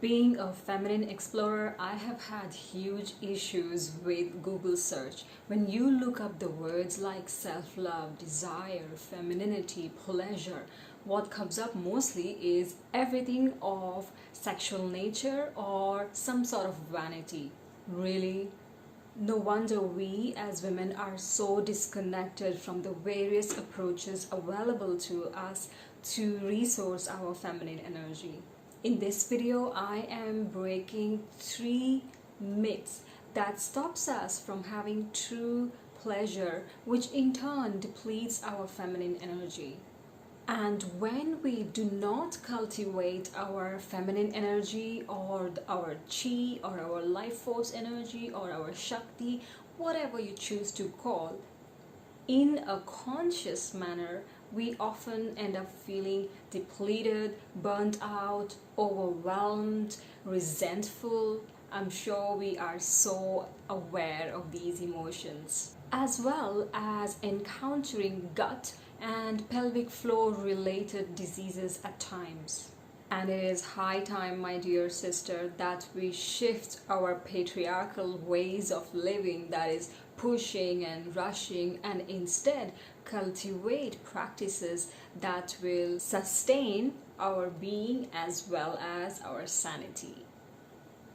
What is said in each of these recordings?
Being a feminine explorer, I have had huge issues with Google search. When you look up the words like self-love, desire, femininity, pleasure, what comes up mostly is everything of sexual nature or some sort of vanity. Really? No wonder we as women are so disconnected from the various approaches available to us to resource our feminine energy. In this video, I am breaking 3 myths that stops us from having true pleasure, which in turn depletes our feminine energy. And when we do not cultivate our feminine energy or our chi or our life force energy or our shakti, whatever you choose to call, in a conscious manner, we often end up feeling depleted, burnt out, overwhelmed, resentful. I'm sure we are so aware of these emotions, as well as encountering gut and pelvic floor related diseases at times. And it is high time, my dear sister, that we shift our patriarchal ways of living, that is pushing and rushing, and instead cultivate practices that will sustain our being as well as our sanity.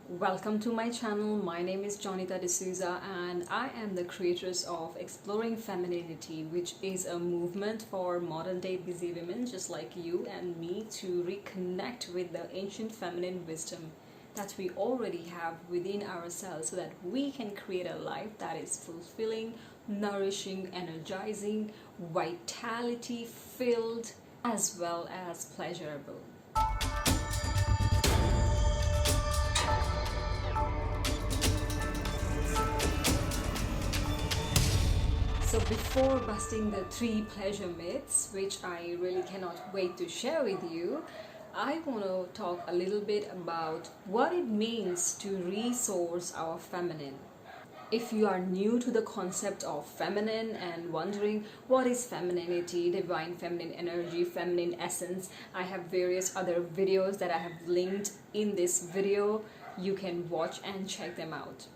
Welcome to my channel. My name is Jonita D'Souza and I am the creatress of Exploring Femininity, which is a movement for modern day busy women just like you and me to reconnect with the ancient feminine wisdom that we already have within ourselves so that we can create a life that is fulfilling, nourishing, energizing, vitality filled, as well as pleasurable. So before busting the 3 pleasure myths, which I really cannot wait to share with you, I want to talk a little bit about what it means to resource our feminine. If you are new to the concept of feminine and wondering what is femininity, divine feminine energy, feminine essence, I have various other videos that I have linked in this video. You can watch and check them out.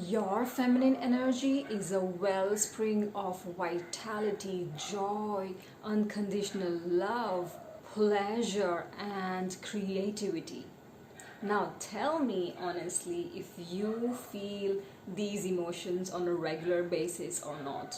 Your feminine energy is a wellspring of vitality, joy, unconditional love, pleasure, and creativity. Now tell me honestly if you feel these emotions on a regular basis or not.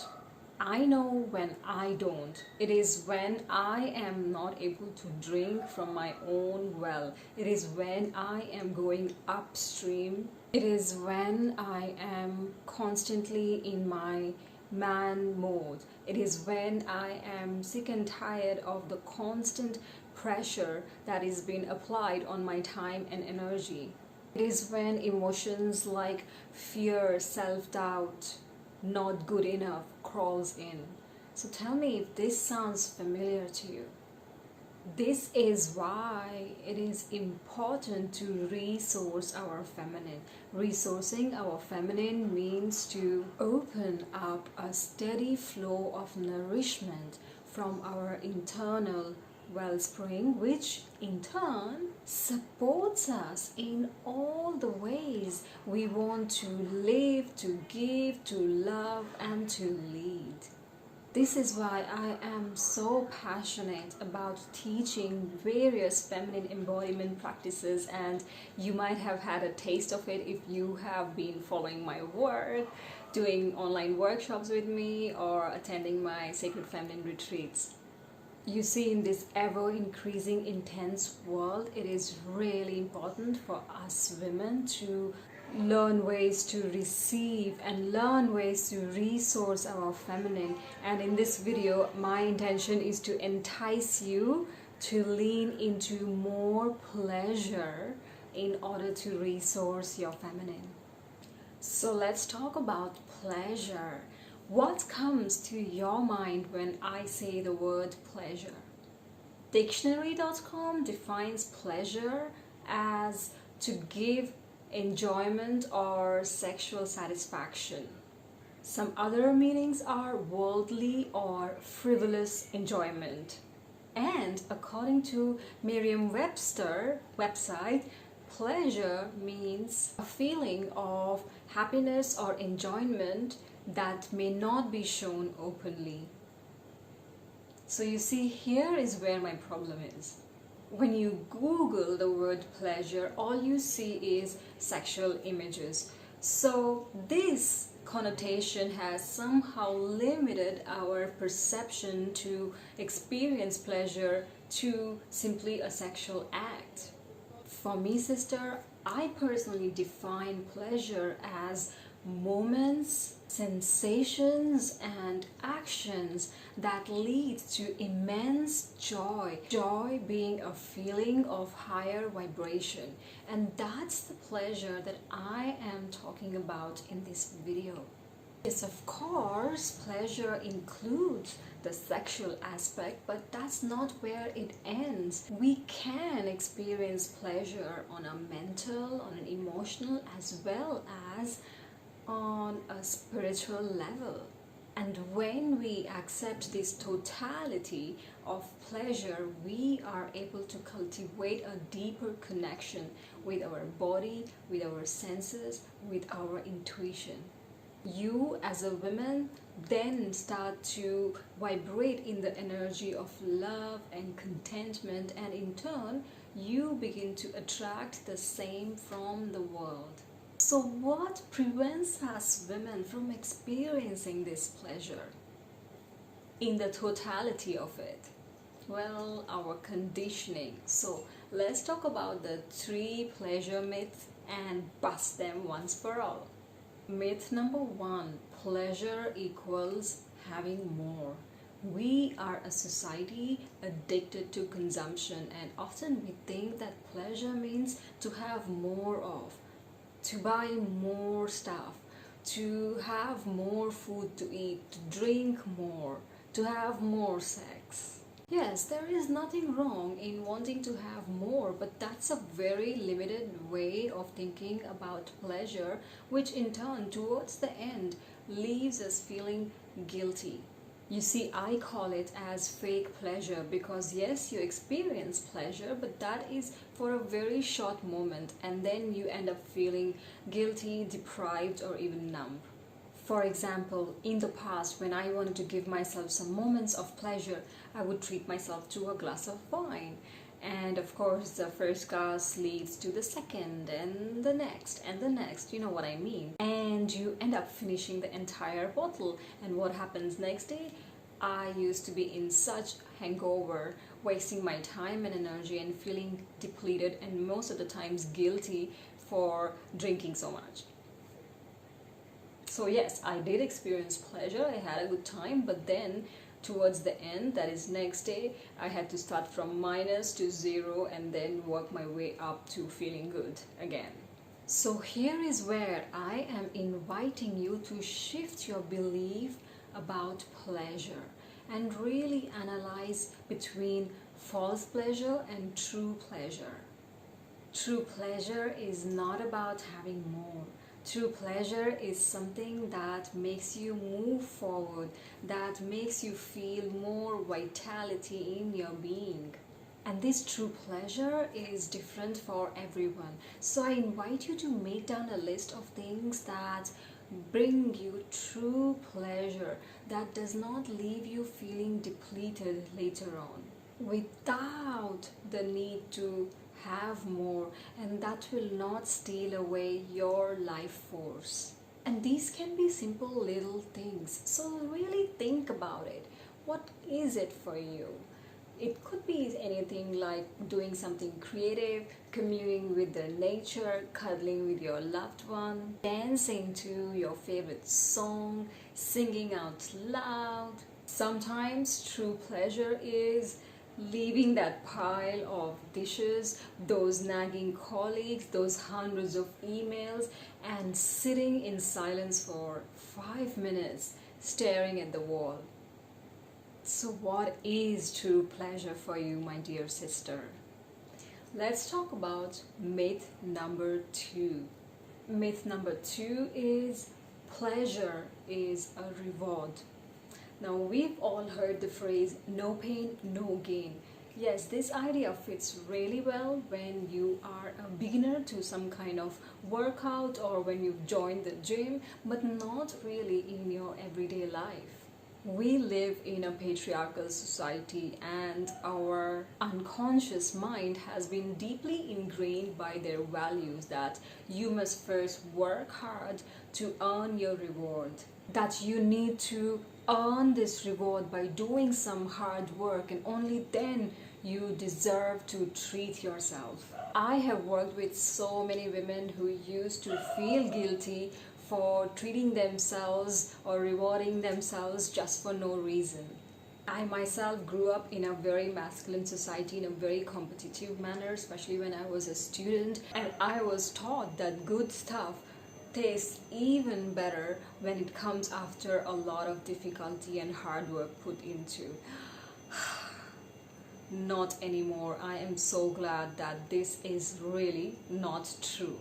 I know when I don't. It is when I am not able to drink from my own well. It is when I am going upstream. It is when I am constantly in my man mode. It is when I am sick and tired of the constant pressure that is being applied on my time and energy. It is when emotions like fear, self-doubt, not good enough crawls in. So tell me if this sounds familiar to you. This is why it is important to resource our feminine. Resourcing our feminine means to open up a steady flow of nourishment from our internal wellspring, which in turn supports us in all the ways we want to live, to give, to love, and to lead. This is why I am so passionate about teaching various feminine embodiment practices, and you might have had a taste of it if you have been following my work, doing online workshops with me, or attending my Sacred Feminine retreats. You see, in this ever-increasing intense world, it is really important for us women to learn ways to receive and learn ways to resource our feminine. And in this video, my intention is to entice you to lean into more pleasure in order to resource your feminine. So let's talk about pleasure. What comes to your mind when I say the word pleasure? Dictionary.com defines pleasure as to give enjoyment or sexual satisfaction. Some other meanings are worldly or frivolous enjoyment. And according to Merriam-Webster website, Pleasure means a feeling of happiness or enjoyment that may not be shown openly. So you see, here is where my problem is. When you Google the word pleasure, all you see is sexual images. So this connotation has somehow limited our perception to experience pleasure to simply a sexual act. For me, sister, I personally define pleasure as moments, sensations, and actions that lead to immense joy. Joy being a feeling of higher vibration. And that's the pleasure that I am talking about in this video. Yes, of course, pleasure includes the sexual aspect, but that's not where it ends. We can experience pleasure on a mental, on an emotional, as well as on a spiritual level. And when we accept this totality of pleasure, we are able to cultivate a deeper connection with our body, with our senses, with our intuition. You as a woman then start to vibrate in the energy of love and contentment, and in turn you begin to attract the same from the world. So what prevents us women from experiencing this pleasure in the totality of it? Well, our conditioning. So let's talk about the 3 pleasure myths and bust them once for all. Myth number 1, pleasure equals having more. We are a society addicted to consumption, and often we think that pleasure means to have more of, to buy more stuff, to have more food to eat, to drink more, to have more sex. Yes, there is nothing wrong in wanting to have more, but that's a very limited way of thinking about pleasure, which in turn, towards the end, leaves us feeling guilty. You see, I call it as fake pleasure because yes, you experience pleasure, but that is for a very short moment, and then you end up feeling guilty, deprived, or even numb. For example, in the past, when I wanted to give myself some moments of pleasure, I would treat myself to a glass of wine. And of course, the first glass leads to the second, and the next, and the next, you know what I mean. And you end up finishing the entire bottle. And what happens next day? I used to be in such hangover, wasting my time and energy and feeling depleted, and most of the times guilty for drinking so much. So yes, I did experience pleasure, I had a good time, but then towards the end, that is next day, I had to start from minus to 0 and then work my way up to feeling good again. So here is where I am inviting you to shift your belief about pleasure and really analyze between false pleasure and true pleasure. True pleasure is not about having more. True pleasure is something that makes you move forward, that makes you feel more vitality in your being. And this true pleasure is different for everyone. So I invite you to make down a list of things that bring you true pleasure, that does not leave you feeling depleted later on, without the need to have more, and that will not steal away your life force. And these can be simple little things, so really think about it. What is it for you? It could be anything like doing something creative, communing with the nature, cuddling with your loved one, dancing to your favorite song, singing out loud. Sometimes true pleasure is leaving that pile of dishes, those nagging colleagues, those hundreds of emails, and sitting in silence for 5 minutes, staring at the wall. So what is true pleasure for you, my dear sister? Let's talk about myth number 2. Myth number 2 is pleasure is a reward. Now, we've all heard the phrase no pain, no gain. Yes, this idea fits really well when you are a beginner to some kind of workout or when you've joined the gym, but not really in your everyday life. We live in a patriarchal society, and our unconscious mind has been deeply ingrained by their values that you must first work hard to earn your reward, that you need to earn this reward by doing some hard work, and only then you deserve to treat yourself. I have worked with so many women who used to feel guilty for treating themselves or rewarding themselves just for no reason. I myself grew up in a very masculine society in a very competitive manner, especially when I was a student, and I was taught that good stuff tastes even better when it comes after a lot of difficulty and hard work put into. Not anymore. I am so glad that this is really not true.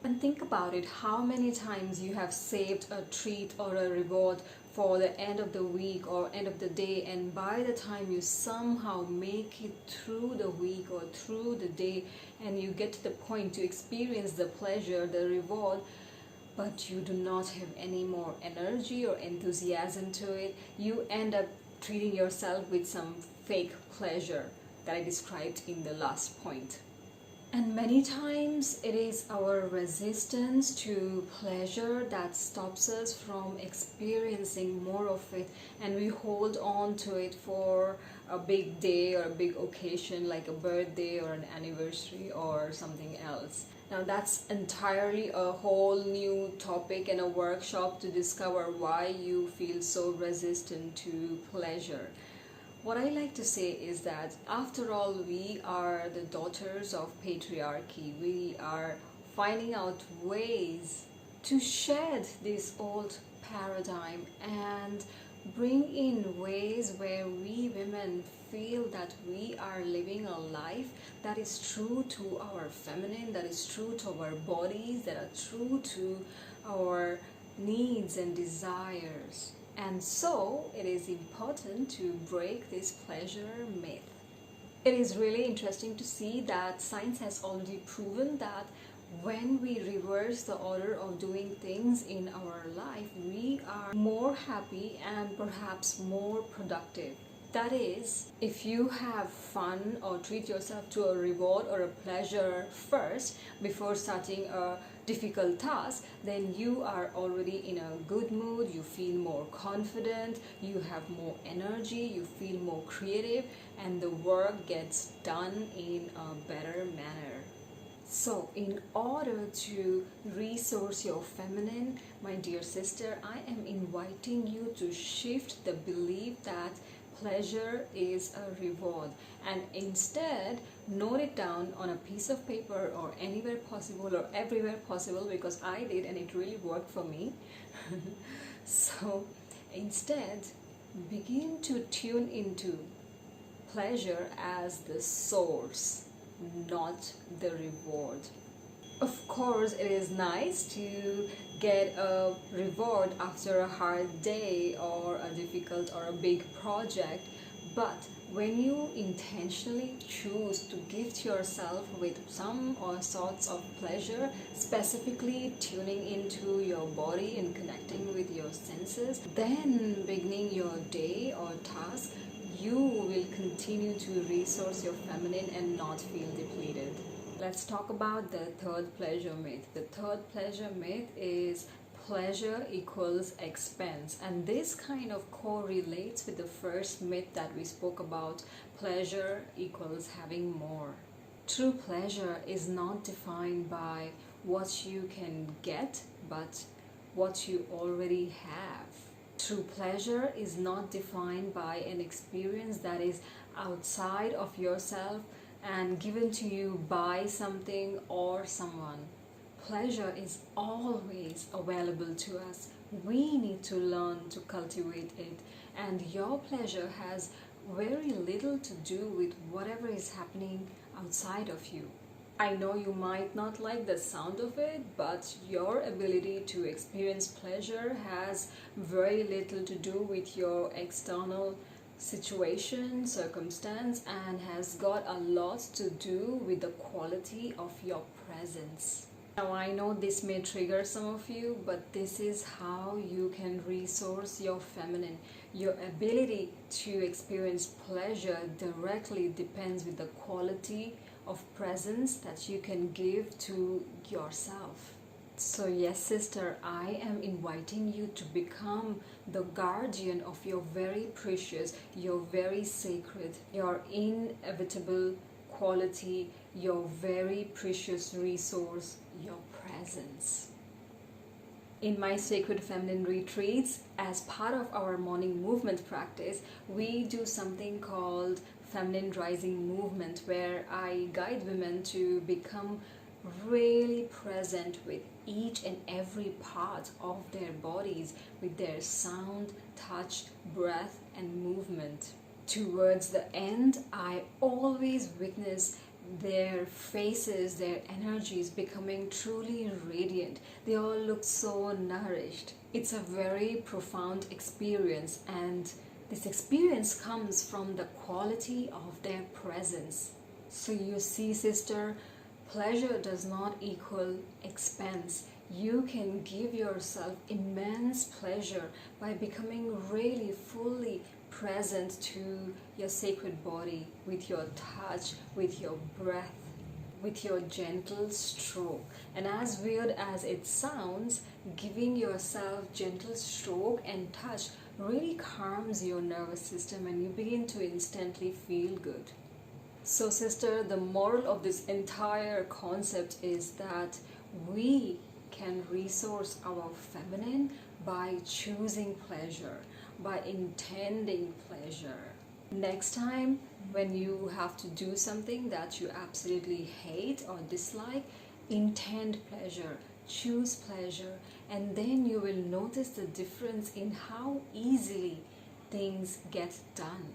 And think about it, how many times you have saved a treat or a reward for the end of the week or end of the day, and by the time you somehow make it through the week or through the day and you get to the point to experience the pleasure, the reward, but you do not have any more energy or enthusiasm to it, you end up treating yourself with some fake pleasure that I described in the last point. And many times it is our resistance to pleasure that stops us from experiencing more of it, and we hold on to it for a big day or a big occasion like a birthday or an anniversary or something else. Now, that's entirely a whole new topic and a workshop to discover why you feel so resistant to pleasure. What I like to say is that after all, we are the daughters of patriarchy. We are finding out ways to shed this old paradigm and bring in ways where we women feel that we are living a life that is true to our feminine, that is true to our bodies, that are true to our needs and desires. And so it is important to break this pleasure myth. It is really interesting to see that science has already proven that when we reverse the order of doing things in our life, we are more happy and perhaps more productive. That is, if you have fun or treat yourself to a reward or a pleasure first before starting a difficult task, then you are already in a good mood, you feel more confident, you have more energy, you feel more creative, and the work gets done in a better manner. So, in order to resource your feminine, my dear sister, I am inviting you to shift the belief that pleasure is a reward, and instead note it down on a piece of paper or anywhere possible or everywhere possible, because I did and it really worked for me. So instead, begin to tune into pleasure as the source, not the reward. Of course, it is nice to get a reward after a hard day or a difficult or a big project, but when you intentionally choose to gift yourself with some or sorts of pleasure, specifically tuning into your body and connecting with your senses, then beginning your day or task, you will continue to resource your feminine and not feel depleted. Let's talk about the third pleasure myth. The third pleasure myth is pleasure equals expense, and this kind of correlates with the first myth that we spoke about, pleasure equals having more. True pleasure is not defined by what you can get, but what you already have. True pleasure is not defined by an experience that is outside of yourself and given to you by something or someone. Pleasure is always available to us. We need to learn to cultivate it, and your pleasure has very little to do with whatever is happening outside of you. I know you might not like the sound of it, but your ability to experience pleasure has very little to do with your external situation, circumstance, and has got a lot to do with the quality of your presence. Now, I know this may trigger some of you, but this is how you can resource your feminine. Your ability to experience pleasure directly depends with the quality of presence that you can give to yourself. So yes, sister, I am inviting you to become the guardian of your very precious, your very sacred, your inevitable quality, your very precious resource, your presence. In my Sacred Feminine retreats, as part of our morning movement practice, we do something called Feminine Rising Movement, where I guide women to become really present with each and every part of their bodies, with their sound, touch, breath, and movement. Towards the end, I always witness their faces, their energies becoming truly radiant. They all look so nourished. It's a very profound experience, and this experience comes from the quality of their presence. So you see, sister, pleasure does not equal expense. You can give yourself immense pleasure by becoming really fully present to your sacred body, with your touch, with your breath, with your gentle stroke. And as weird as it sounds, giving yourself gentle stroke and touch really calms your nervous system, and you begin to instantly feel good. So sister, the moral of this entire concept is that we can resource our feminine by choosing pleasure, by intending pleasure. Next time when you have to do something that you absolutely hate or dislike, intend pleasure, choose pleasure, and then you will notice the difference in how easily things get done.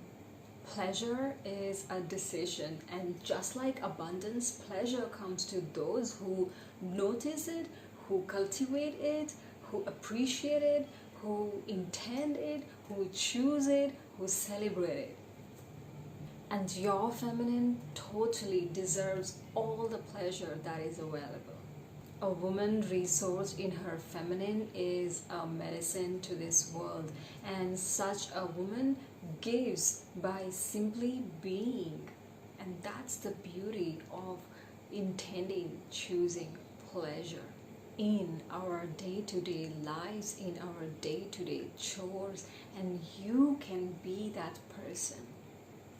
Pleasure is a decision, and just like abundance, pleasure comes to those who notice it, who cultivate it, who appreciate it, who intend it, who choose it, who celebrate it. And your feminine totally deserves all the pleasure that is available. A woman resourced in her feminine is a medicine to this world, and such a woman gives by simply being. And that's the beauty of intending, choosing pleasure in our day-to-day lives, in our day-to-day chores, and you can be that person.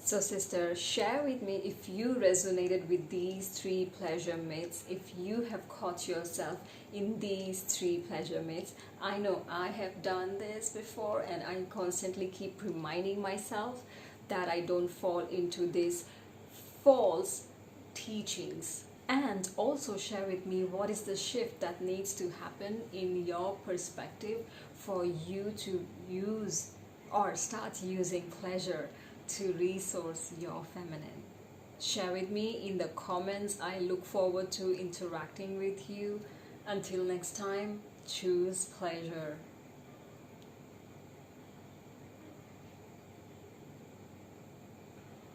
So sister, share with me if you resonated with these 3 pleasure myths, if you have caught yourself in these 3 pleasure myths. I know I have done this before, and I constantly keep reminding myself that I don't fall into these false teachings. And also share with me what is the shift that needs to happen in your perspective for you to use or start using pleasure to resource your feminine. Share with me in the comments. I look forward to interacting with you. Until next time, choose pleasure.